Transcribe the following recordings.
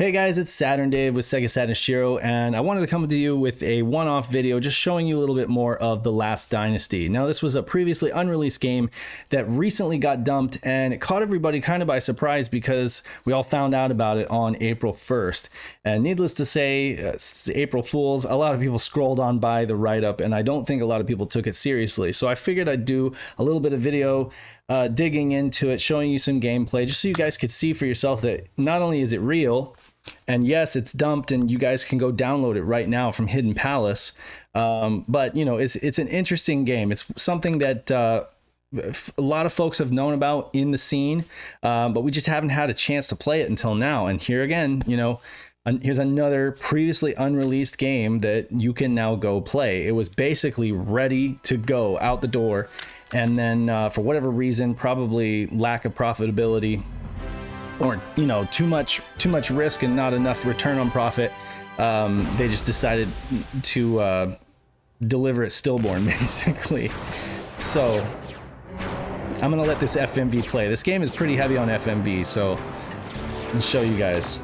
Hey guys, it's Saturn Dave with Sega Saturn SHIRO, and I wanted to come to you with a one-off video just showing you a little bit more of the LAST Dynasty. Now, this was a previously unreleased game that recently got dumped, and it caught everybody kind of by surprise because we all found out about it on April 1st. And needless to say, April Fools, a lot of people scrolled on by the write-up, and I don't think a lot of people took it seriously. So I figured I'd do a little bit of video digging into it, showing you some gameplay, just so you guys could see for yourself that not only is it real, and yes, it's dumped and you guys can go download it right now from Hidden Palace. But you know, it's an interesting game. It's something that a lot of folks have known about in the scene, but we just haven't had a chance to play it until now. And here again, you know, here's another previously unreleased game that you can now go play. It was basically ready to go out the door. And then for whatever reason, probably lack of profitability, or you know, too much risk and not enough return on profit, they just decided to deliver it stillborn, basically. So I'm gonna let this FMV play. This game is pretty heavy on FMV, so let's show you guys.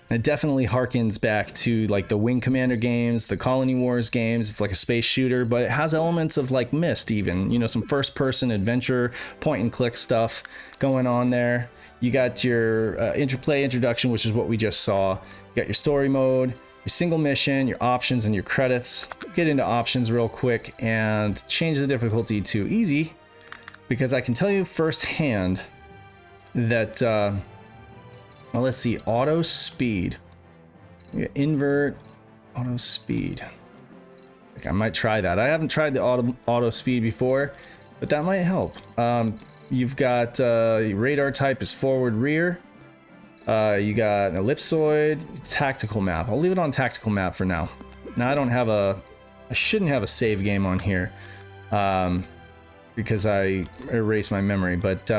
It definitely harkens back to like the Wing Commander games, the Colony Wars games. It's like a space shooter, but it has elements of like Myst even, you know, some first person adventure, point and click stuff going on there. You got your interplay introduction, which is what we just saw. You got your story mode, your single mission, your options, and your credits. Get into options real quick and change the difficulty to easy, because I can tell you firsthand that well, let's see, auto speed. Invert auto speed. I might try that. I haven't tried the auto speed before, but that might help. You've got radar type is forward rear. You got an ellipsoid, tactical map. I'll leave it on tactical map for now. Now I shouldn't have a save game on here because I erased my memory, but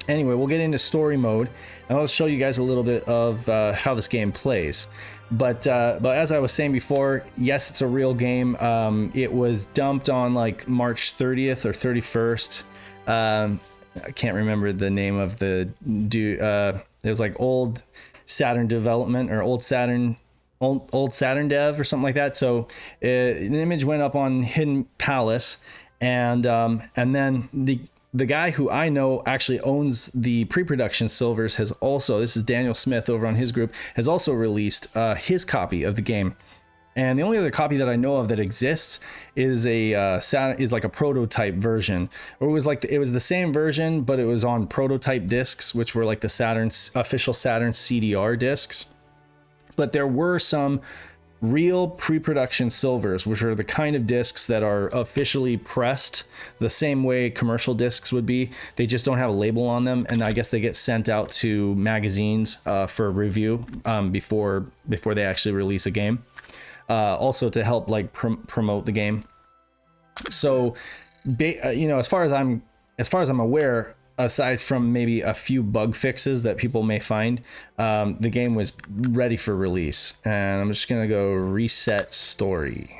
anyway, we'll get into story mode, and I'll show you guys a little bit of how this game plays. But as I was saying before, yes, it's a real game. It was dumped on like March 30th or 31st. I can't remember the name of the dude. It was like Old Saturn Development or Old Saturn Dev or something like that. So an image went up on Hidden Palace, and then the guy who I know actually owns the pre-production silvers has also, this is Daniel Smith over on his group, has also released his copy of the game. And the only other copy that I know of that exists is like a prototype version, or it was the same version, but it was on prototype discs, which were like the official Saturn CDR discs. But there were some real pre-production silvers, which are the kind of discs that are officially pressed the same way commercial discs would be. They just don't have a label on them, and I guess they get sent out to magazines for review before they actually release a game. Also to help like promote the game. So, you know, as far as I'm aware, aside from maybe a few bug fixes that people may find, the game was ready for release. And I'm just gonna go reset story.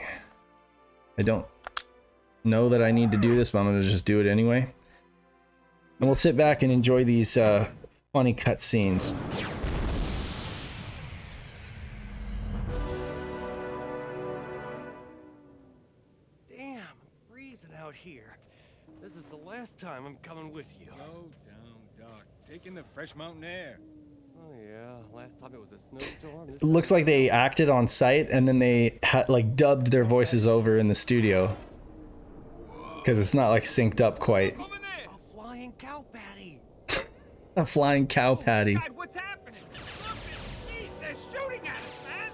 I don't know that I need to do this, but I'm gonna just do it anyway. And we'll sit back and enjoy these funny cutscenes. Damn, I'm freezing out here. This is the last time I'm coming with you. Slow down, Doc. Taking the fresh mountain air. Oh yeah, last time it was a snowstorm. It looks like they acted on site and then they like dubbed their voices over in the studio, because it's not like synced up quite. A flying cow patty. A flying cow patty. God, what's happening? Look, they're shooting at us, man.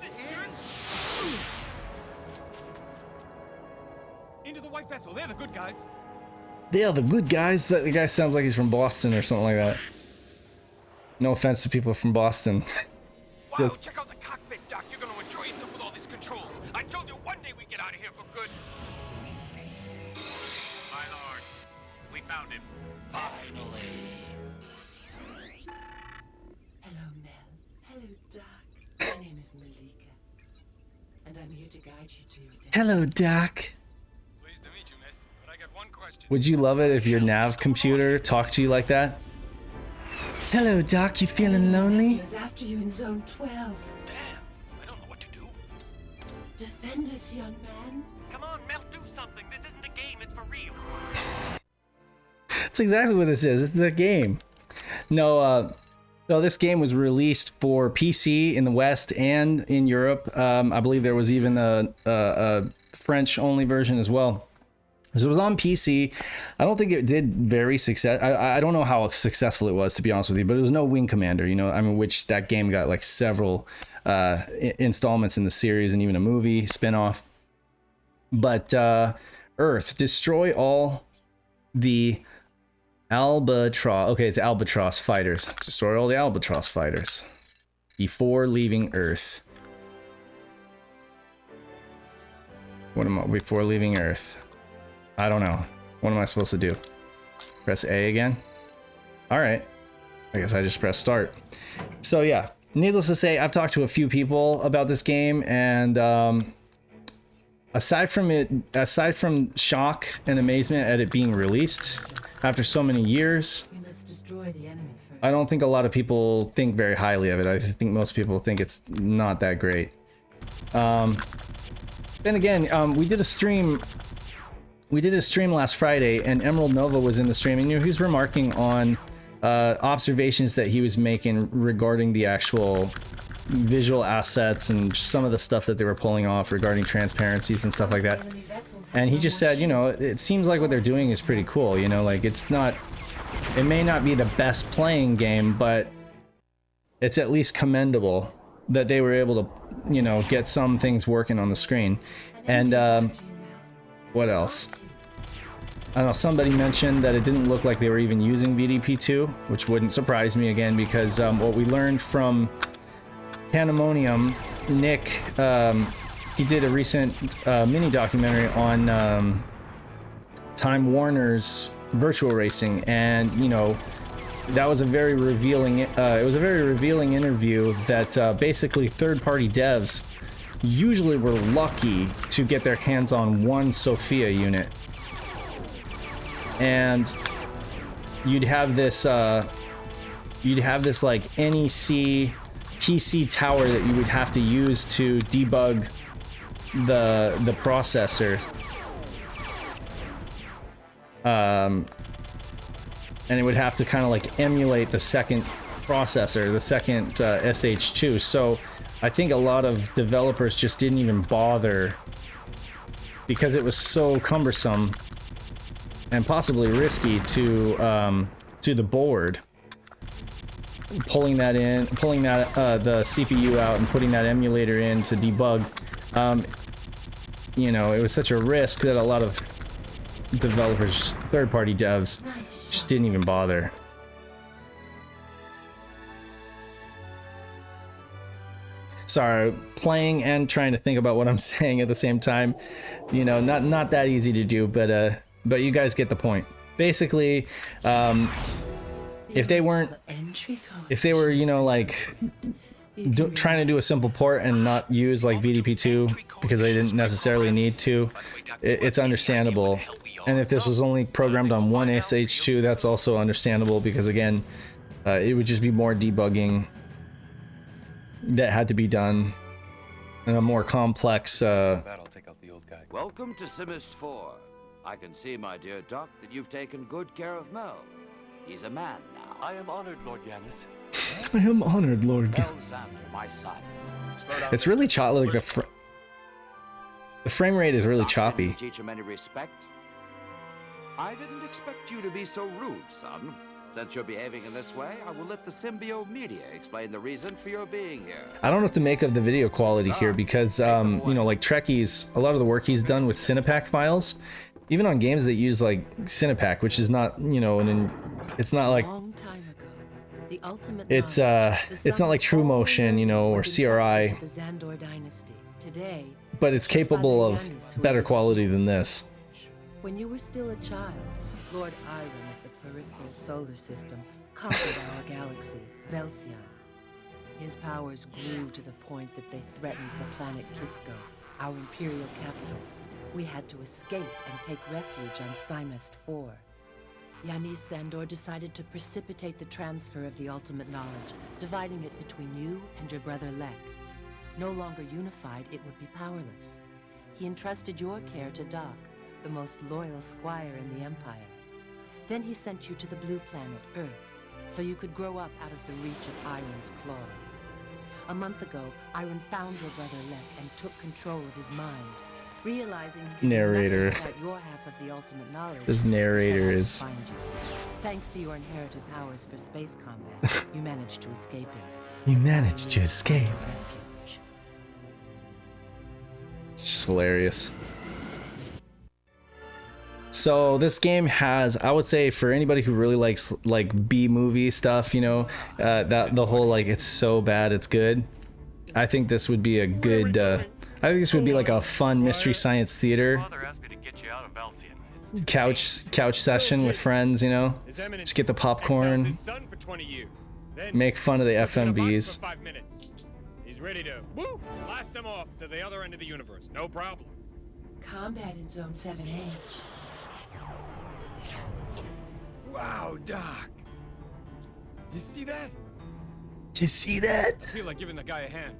Into the white vessel. They're the good guys. They are the good guys. That the guy sounds like he's from Boston or something like that. No offense to people from Boston. Wow, check out the cockpit, Doc. You're gonna enjoy yourself with all these controls. I told you one day we'd get out of here for good. My lord, we found him. Finally. Hello, Mel. Hello, Doc. My name is Malika, and I'm here to guide you to your destination. Hello, Doc. Pleased to meet you, miss. But I got one question. question. Would you love it if your nav computer talked to you like that? Hello, Doc. You feeling lonely? Is after you in Zone 12. Damn, I don't know what to do. Defend us, young man. Come on, Mel, do something. This isn't a game, it's for real. That's exactly what this is. This is a game. No, so this game was released for PC in the West and in Europe. I believe there was even a French-only version as well. So it was on PC. I don't think it did very success. I don't know how successful it was, to be honest with you, but it was no Wing Commander, you know, I mean, which that game got like several installments in the series and even a movie spin-off. But Earth, destroy all the Albatross. Okay, it's Albatross fighters. Destroy all the Albatross fighters before leaving Earth. What am I before leaving Earth? I don't know. What am I supposed to do? Press A again? Alright. I guess I just press start. So yeah, needless to say, I've talked to a few people about this game, and aside from shock and amazement at it being released after so many years, We must destroy the enemy first. I don't think a lot of people think very highly of it. I think most people think it's not that great. Then again, we did a stream last Friday, and Emerald Nova was in the stream, and he was remarking on observations that he was making regarding the actual visual assets and some of the stuff that they were pulling off regarding transparencies and stuff like that. And he just said, you know, it seems like what they're doing is pretty cool, you know, like it may not be the best playing game, but it's at least commendable that they were able to, you know, get some things working on the screen. And what else? I don't know, somebody mentioned that it didn't look like they were even using VDP2, which wouldn't surprise me again, because what we learned from Pandemonium, Nick, he did a recent mini documentary on Time Warner's virtual racing, and you know, that was a very revealing interview that basically third-party devs usually were lucky to get their hands on one Sophia unit, and you'd have this like NEC PC tower that you would have to use to debug the processor, and it would have to kind of like emulate the second processor, the second SH2. So I think a lot of developers just didn't even bother because it was so cumbersome and possibly risky to the board. Pulling that the CPU out and putting that emulator in to debug, you know, it was such a risk that a lot of developers, third-party devs, just didn't even bother. Sorry, playing and trying to think about what I'm saying at the same time, you know, not that easy to do, but you guys get the point. Basically, if they were, you know, like trying to do a simple port and not use like VDP2 because they didn't necessarily need to, it's understandable. And if this was only programmed on one SH2, that's also understandable, because again, it would just be more debugging that had to be done in a more complex Welcome to Simist 4. I can see, my dear Doc, that you've taken good care of Mel. He's a man now. I am honored, Lord Yanis. I am honored, Lord. Alexander, my son. It's really choppy, like the frame rate is really Doc, choppy. didn't teach him any respect? I didn't expect you to be so rude, son. Since you're behaving in this way, I will let the Symbio Media explain the reason for your being here. I don't know what to make of the video quality here, because you know, like Trekkie's, a lot of the work he's done with Cinepack files, even on games that use like Cinepack, which is not, you know, it's not like it's not like True Motion, you know, or CRI, but it's capable of better quality than this. When you were still a child, Lord Iron of the peripheral solar system conquered our galaxy, Velcion. His powers grew to the point that they threatened the planet Kisco, our imperial capital. We had to escape and take refuge on Simest 4. Yanis Sandor decided to precipitate the transfer of the ultimate knowledge, dividing it between you and your brother Lek. No longer unified, it would be powerless. He entrusted your care to Doc, the most loyal squire in the Empire. Then he sent you to the blue planet, Earth, so you could grow up out of the reach of Iron's claws. A month ago, Iron found your brother Lek and took control of his mind. Realizing he could do Narrator. nothing without your half of the ultimate knowledge, This he narrator set out to is- find you. Thanks to your inherited powers for space combat, you managed to escape him. You managed to escape. Refuge. It's just hilarious. So this game has, I would say, for anybody who really likes like B-movie stuff, you know, that the whole like it's so bad it's good. I think this would be a good. I think this would be like a fun mystery science theater Father asked me to get you out of Valsian. It's couch session with friends, you know. His Eminence Just get the exiles popcorn, his son for 20 years. Then make fun of the puts in a box FMVs. for 5 minutes. He's ready to woo, blast them off to the other end of the universe. No problem. Combat in Zone 7H. Wow, Doc. Did you see that? Did you see that? I feel like giving the guy a hand.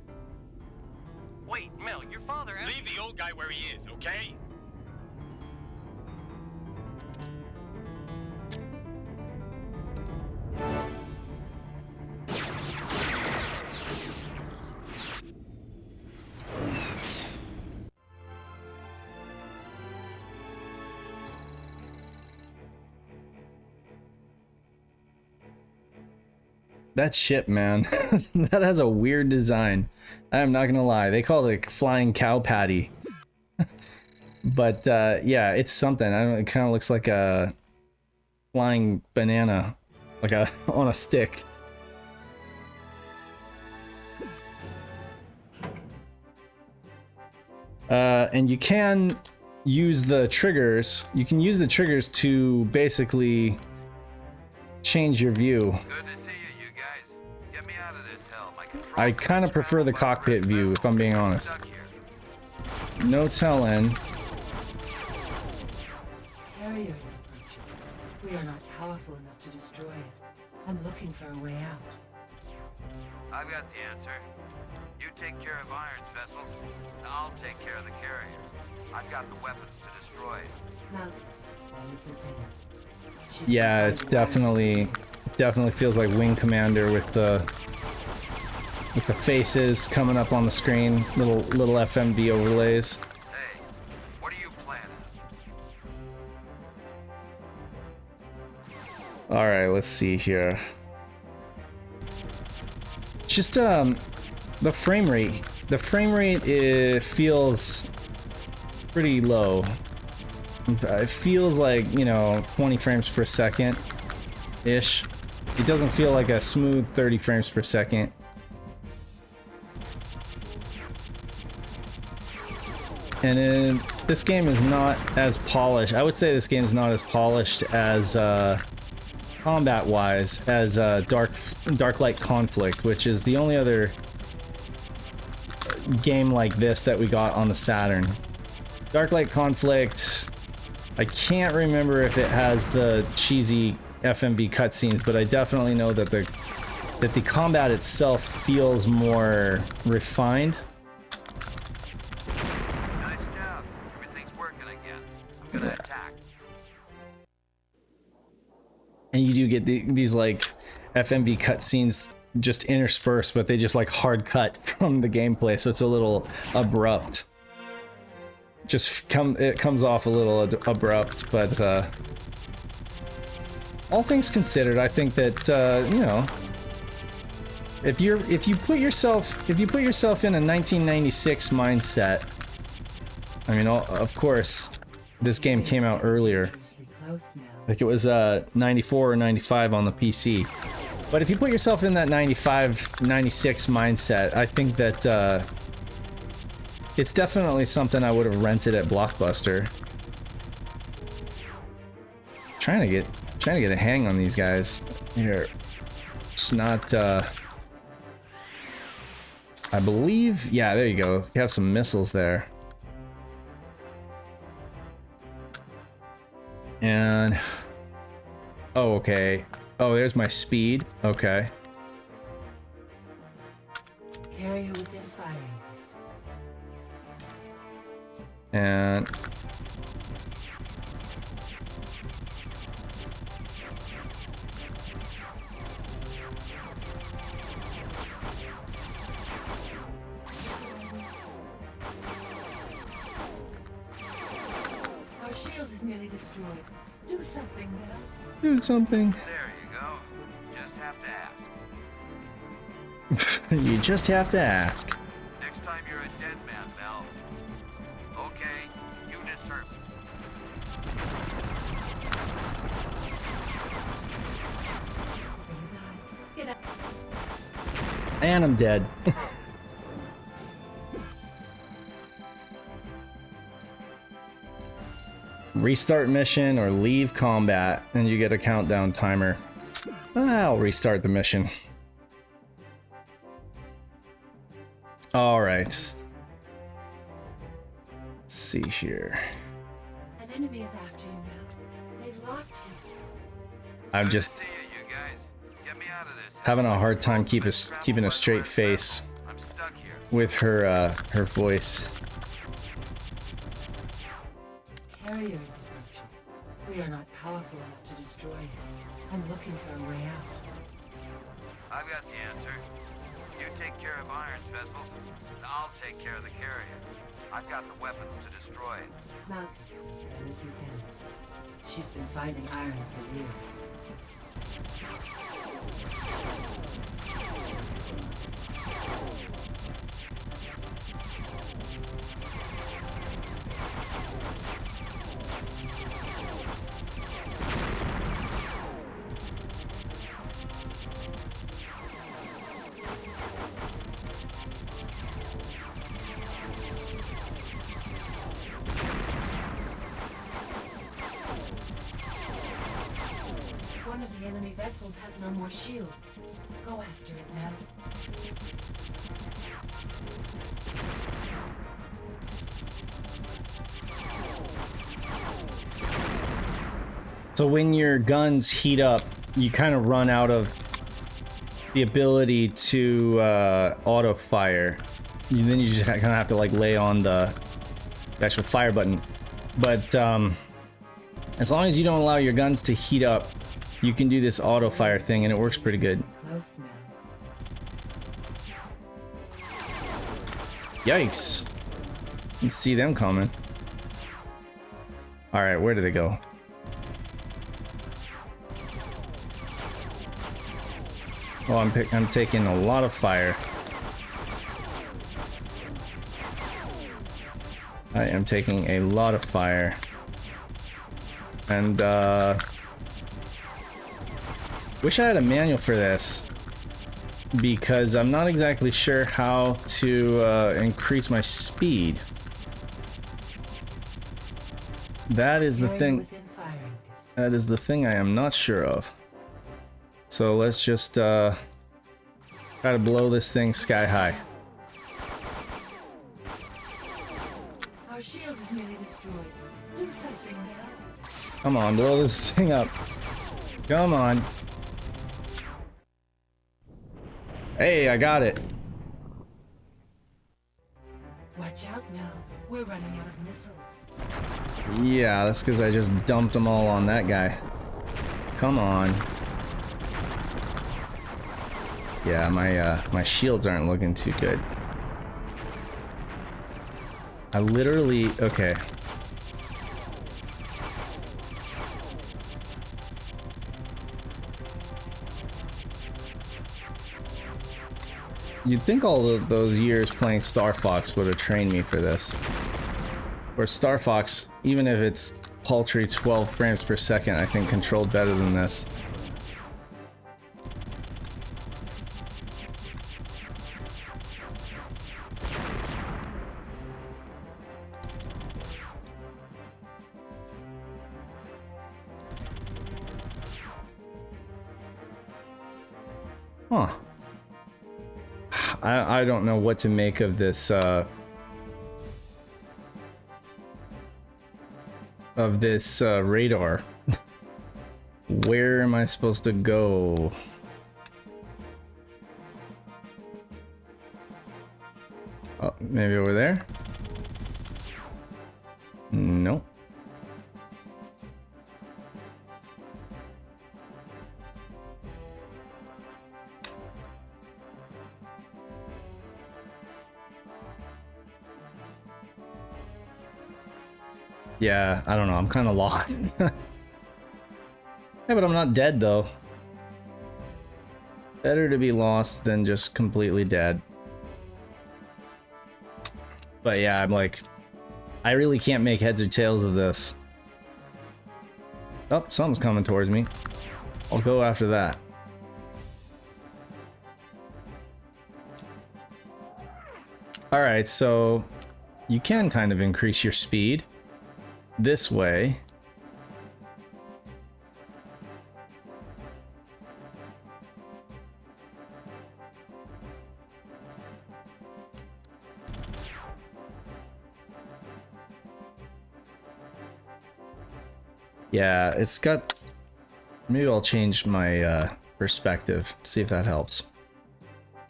Wait, Mel, your father asked... Leave the old guy where he is, okay? That ship, man. That has a weird design. I am not gonna lie. They call it like flying cow patty. But yeah, it's something. I don't. It kind of looks like a flying banana, like a on a stick. And you can use the triggers. You can use the triggers to basically change your view. Good to see you, you guys. Get me out of this hell. My control I kind of prefer the cockpit view, if I'm being honest. stuck here. No telling. Carrier you're approaching. We are not powerful enough to destroy it. I'm looking for a way out. I've got the answer. You take care of Iron's vessels, I'll take care of the carrier. I've got the weapons to destroy it. Now, why is it there? Should Yeah, we it's find a way? definitely feels like Wing Commander with the faces coming up on the screen, little FMV overlays. Hey, what are you planning? All right, let's see here. Just the frame rate. The frame rate feels pretty low. It feels like, you know, 20 frames per second ish. It doesn't feel like a smooth 30 frames per second. And then this game is not as polished. I would say this game is not as polished as combat wise as Darklight Conflict, which is the only other game like this that we got on the Saturn. Darklight Conflict, I can't remember if it has the cheesy FMV cutscenes, but I definitely know that the combat itself feels more refined. Nice job. Everything's working again. I'm gonna attack. And you do get these like FMV cutscenes just interspersed, but they just like hard cut from the gameplay, so it's a little abrupt. It comes off a little abrupt, but all things considered, I think that you know, if you put yourself in a 1996 mindset, I mean, of course, this game came out earlier. Dangerously close now. Like it was 94 or 95 on the PC. But if you put yourself in that 95, 96 mindset, I think that it's definitely something I would have rented at Blockbuster. Trying to get a hang on these guys here. It's not I believe, yeah, there you go. You have some missiles there. And oh, okay. Oh, there's my speed. Okay. Carrier within firing distance. And Our shield is nearly destroyed. Do something now. do something. There you go. Just have to ask. You just have to ask. Next time you're a dead man, Mel. Okay, you deserve it. Get up. And I'm dead. Restart mission or leave combat, and you get a countdown timer. I'll restart the mission. All right. Let's see here. An enemy is after you, Mel. They've locked him. I'm just See you guys. Get me out of this. having a hard time keeping a straight face I'm stuck here. with her voice. Carrier interruption. We are not powerful enough to destroy him. I'm looking for a way out. I've got the answer. You take care of Iron's vessels, and I'll take care of the carrier. I've got the weapons to destroy it. Malcolm, that is Lieutenant. She's been fighting Iron for years. One of the enemy vessels has no more shield. Go after it now. So when your guns heat up, you kind of run out of the ability to auto fire. Then you just kind of have to like lay on the actual fire button. But as long as you don't allow your guns to heat up, you can do this auto fire thing, and it works pretty good. Close, Mel. Yikes! Didn't see them coming. All right, where do they go? Oh, I'm taking a lot of fire. I am taking a lot of fire. And wish I had a manual for this, because I'm not exactly sure how to increase my speed. That is the Carrier thing. within firing distance. That is the thing I am not sure of. So let's just try to blow this thing sky high. Our shield is nearly destroyed. Do something now. Come on, blow this thing up. Come on. Hey, I got it. Watch out, Mel. We're running out of missiles. Yeah, that's because I just dumped them all on that guy. Come on. Yeah, my shields aren't looking too good. I literally, okay. You'd think all of those years playing Star Fox would have trained me for this. Or Star Fox, even if it's paltry 12 frames per second, I think controlled better than this. Huh. I don't know what to make of this of this radar. Where am I supposed to go? Oh, maybe over there? Nope. Yeah, I don't know. I'm kind of lost. Yeah, but I'm not dead though. Better to be lost than just completely dead. But yeah, I'm like, I really can't make heads or tails of this. Oh, something's coming towards me. I'll go after that. Alright, so you can kind of increase your speed this way. Yeah, it's got... Maybe I'll change my perspective, see if that helps.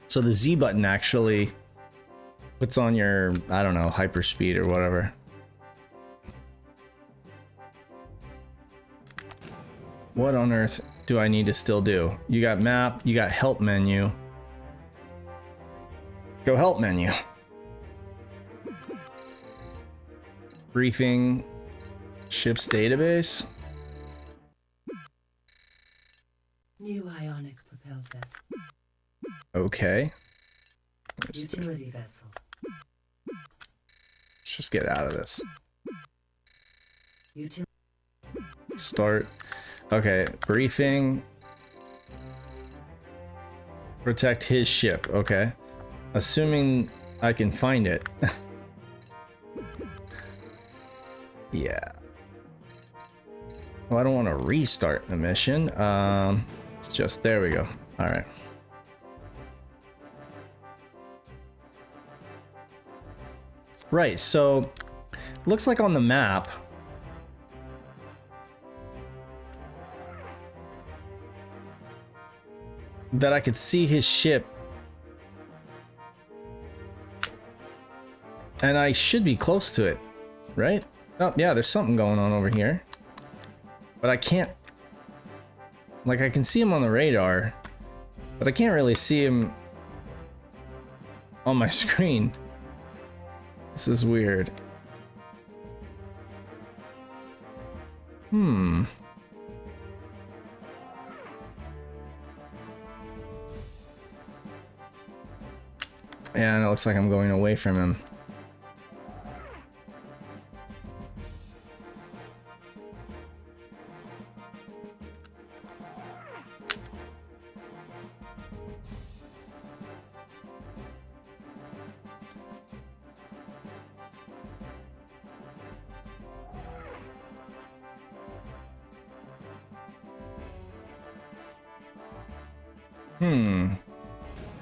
So the Z button actually puts on your, I don't know, hyperspeed or whatever. What on earth do I need to still do? You got map, you got help menu. Go help menu. Briefing. Ship's database. New ionic propelled vessel. Okay. Utility vessel. Let's just get out of this. Start. Okay, briefing. Protect his ship. Okay. Assuming I can find it. Yeah. Well, I don't want to restart the mission. It's just, there we go. All right. Right, so looks like on the map that I could see his ship, and I should be close to it, right? Oh yeah, there's something going on over here, but I can't, like, I can see him on the radar, but I can't really see him on my screen. This is weird. And it looks like I'm going away from him.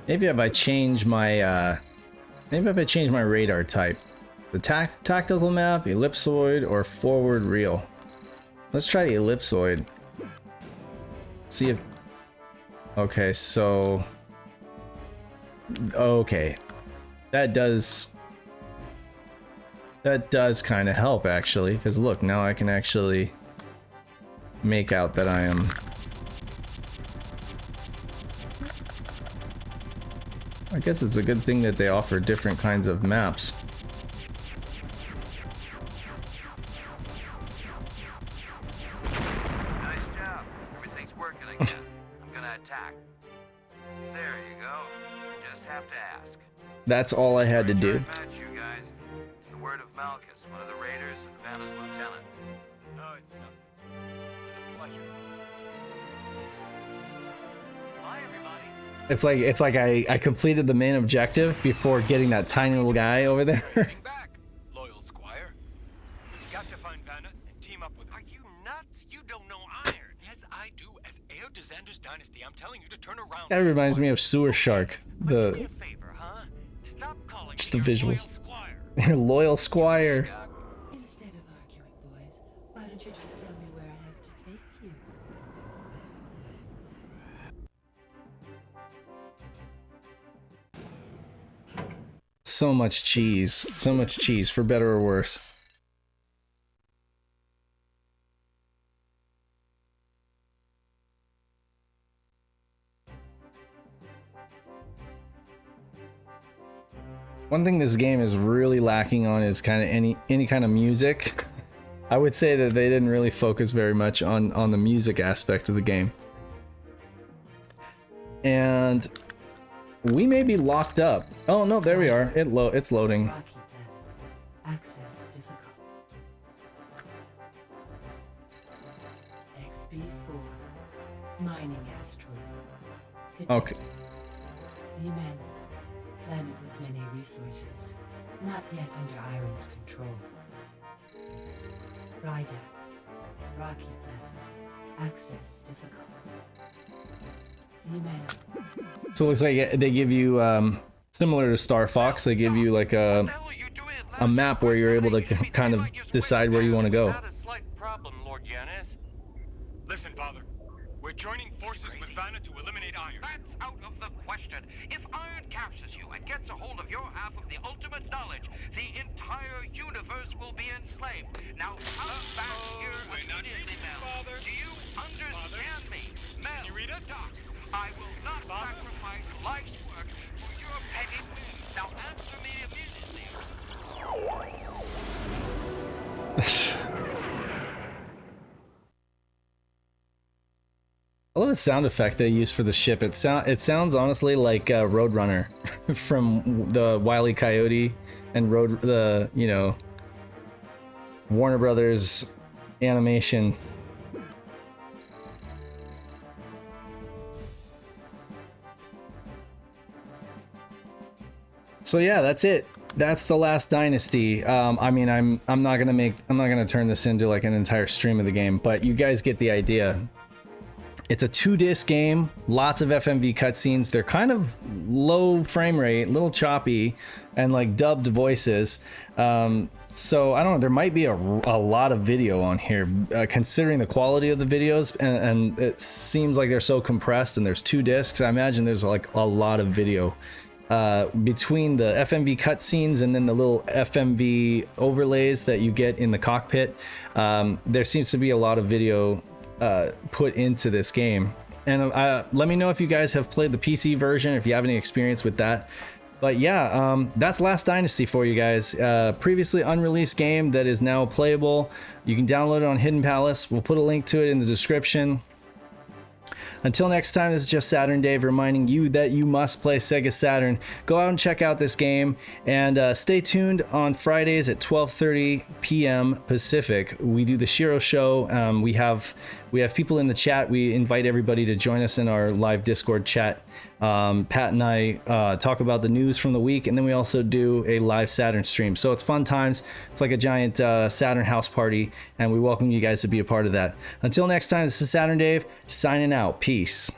Maybe if I change my radar type. The tactical map, ellipsoid, or forward reel. Let's try ellipsoid. See if... Okay, so... Okay. That does kind of help, actually. Because look, now I can actually make out that I am... I guess it's a good thing that they offer different kinds of maps. Nice job. Everything's working again. I'm gonna attack. There you go. Just have to ask. That's all I had to do. Match you guys. It's the word of Malchus, one of the raiders and Vanna's lieutenant. No, it's nothing. It's a pleasure. Hi, everybody. It's like I completed the main objective before getting that tiny little guy over there. Getting back, loyal squire. We've got to find Vanna and team up with her. Are you nuts? You don't know iron. Yes, I do. As heir to Xander's dynasty, I'm telling you to turn around. That reminds me of Sewer Shark. Do me a The favor, huh? Stop calling just me the your visuals. loyal squire. Your loyal squire. Instead of arguing, boys, why so much cheese. So much cheese, for better or worse. One thing this game is really lacking on is kind of any kind of music. I would say that they didn't really focus very much on the music aspect of the game. And we may be locked up. Oh no, there we are. It's loading. Access difficult. XB4. Mining asteroid. Okay. Human. Planet with many resources. Not yet under Iron's control. Rydek. Rocky planet. Access difficult. Human. So it looks like they give you, similar to Star Fox, they give you like a map where you're able to kind of decide where you want to go. Not a slight problem, Lord Yanis. Listen, Father. We're joining forces with Vanna to eliminate Iron. That's out of the question. If Iron captures you and gets a hold of your half of the ultimate knowledge, the entire universe will be enslaved. Now come back here we're not immediately, reading, Mel. Father. Do you understand me? Mel, you read us? Doc, I will not Father? sacrifice life's work for your petty whims. Now answer me immediately. I love the sound effect they use for the ship. It sounds honestly like Roadrunner from the Wile E. Coyote and Warner Brothers animation. So yeah, that's it. That's the Last Dynasty. I mean, I'm not gonna turn this into like an entire stream of the game, but you guys get the idea. It's a 2-disc game, lots of FMV cutscenes. They're kind of low frame rate, a little choppy, and like dubbed voices. So I don't know, there might be a lot of video on here, considering the quality of the videos, and it seems like they're so compressed, and there's 2 discs. I imagine there's like a lot of video. Between the FMV cutscenes and then the little FMV overlays that you get in the cockpit, there seems to be a lot of video put into this game. And let me know if you guys have played the PC version, if you have any experience with that. But yeah, that's Last Dynasty for you guys. Previously unreleased game that is now playable. You can download it on Hidden Palace. We'll put a link to it in the description. Until next time, this is just Saturn Dave reminding you that you must play Sega Saturn. Go out and check out this game, and stay tuned on Fridays at 12:30 p.m. Pacific. We do the SHIRO show. We have people in the chat. We invite everybody to join us in our live Discord chat. Pat and I talk about the news from the week, and then we also do a live Saturn stream. So it's fun times. It's like a giant Saturn house party, and we welcome you guys to be a part of that. Until next time, this is Saturn Dave signing out. Peace.